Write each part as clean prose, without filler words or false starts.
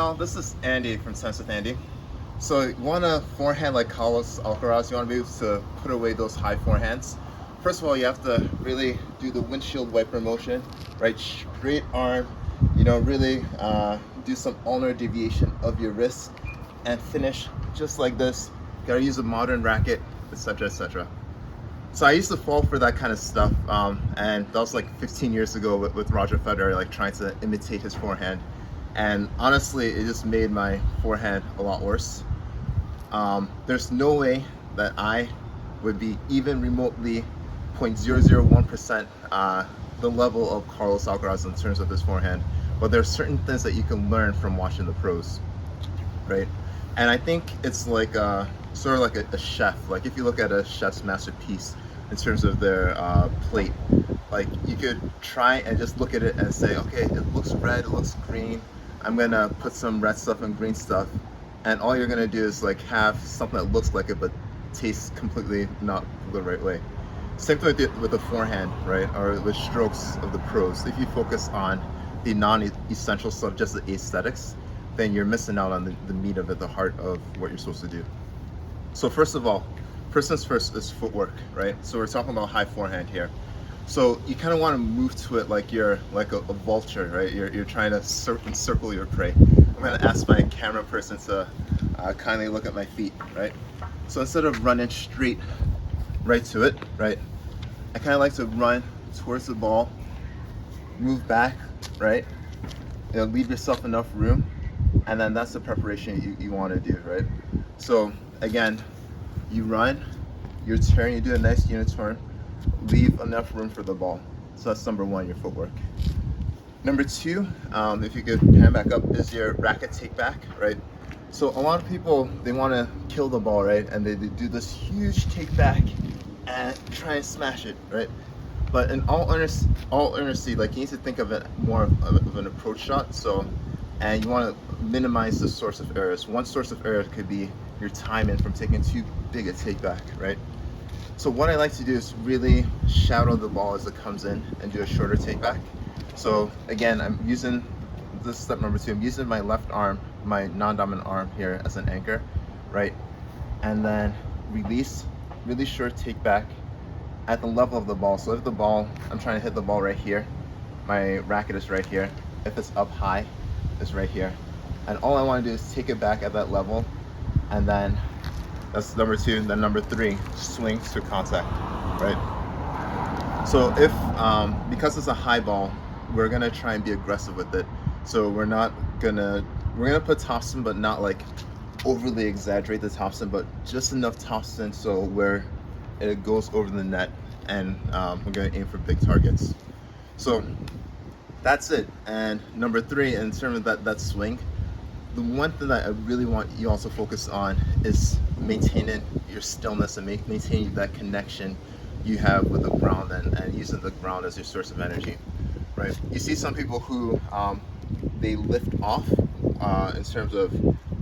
y'all, this is Andy from Tennis with Andy. So you want to forehand like Carlos Alcaraz, you want to be able to put away those high forehands. First of all, you have to really do the windshield wiper motion, right? Straight arm, really do some ulnar deviation of your wrist and finish just like this. You gotta use a modern racket, etc., etc. So I used to fall for that kind of stuff, and that was like 15 years ago with Roger Federer, like trying to imitate his forehand. And honestly, it just made my forehand a lot worse. There's no way that I would be even remotely 0.001% the level of Carlos Alcaraz in terms of his forehand. But there are certain things that you can learn from watching the pros, right? And I think it's like sort of like a chef. Like if you look at a chef's masterpiece in terms of their plate, like you could try and just look at it and say, okay, it looks red, it looks green. I'm gonna put some red stuff and green stuff, and all you're gonna do is like have something that looks like it but tastes completely not the right way. Same thing with the forehand, right? Or the strokes of the pros. If you focus on the non-essential stuff, just the aesthetics, then you're missing out on the meat of it, the heart of what you're supposed to do. So first of all, first things first is footwork, right? So we're talking about high forehand here. So you kind of want to move to it like you're like a vulture, right? You're trying to encircle your prey. I'm going to ask my camera person to kindly look at my feet, right? So instead of running straight right to it, right? I kind of like to run towards the ball, move back, right? Leave yourself enough room, and then that's the preparation you want to do, right? So again, you run, your turn, you do a nice unit turn, leave enough room for the ball. So that's number one, your footwork. Number two, if you could pan back up, is your racket take back, right? So a lot of people, they want to kill the ball, right? And they do this huge take back and try and smash it, right? But in all earnesty, like you need to think of it more of an approach shot. So, and you want to minimize the source of errors. One source of error could be your timing from taking too big a take back, right? So what I like to do is really shadow the ball as it comes in and do a shorter take back. So again, I'm using this step number two. I'm using my left arm, my non-dominant arm here as an anchor, right? And then release, really short take back at the level of the ball. So if the ball, I'm trying to hit the ball right here, my racket is right here. If it's up high, it's right here. And all I want to do is take it back at that level, and then that's number two. And then number three, swing to contact, right? So if, because it's a high ball, we're gonna try and be aggressive with it. So we're gonna put topspin, but not like overly exaggerate the topspin, but just enough topspin so where it goes over the net, and we're gonna aim for big targets. So that's it. And number three, in terms of that swing, the one thing that I really want you also focus on is maintaining your stillness and maintaining that connection you have with the ground, and using the ground as your source of energy, right? You see some people who they lift off in terms of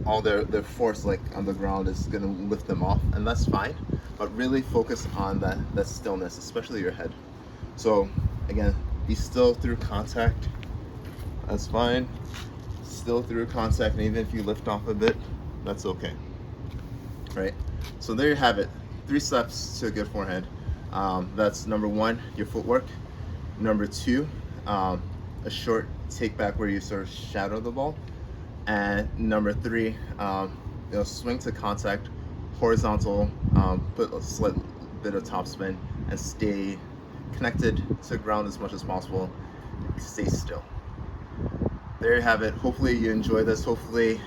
all their force like on the ground is going to lift them off, and that's fine, but really focus on that stillness, especially your head. So again, be still through contact. That's fine. Still through contact, and even if you lift off a bit, that's okay, right? So there you have it, 3 steps to a good forehand. That's number one, your footwork. Number two, a short take back where you sort of shadow the ball. And number three, swing to contact, horizontal, put a slight bit of topspin, and stay connected to ground as much as possible. Stay still. There you have it. Hopefully you enjoy this. Hopefully,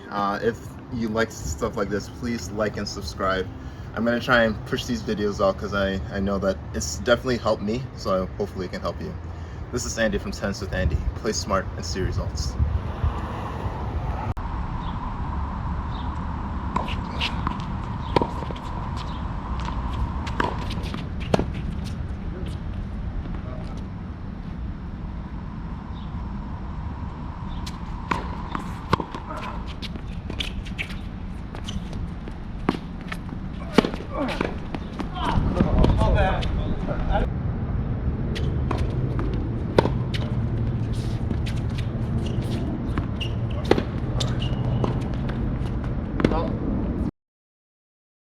if you like stuff like this, please like and subscribe. I'm gonna try and push these videos out because I know that it's definitely helped me, so hopefully it can help you. This is Andy from Tennis with Andy. Play smart and see results.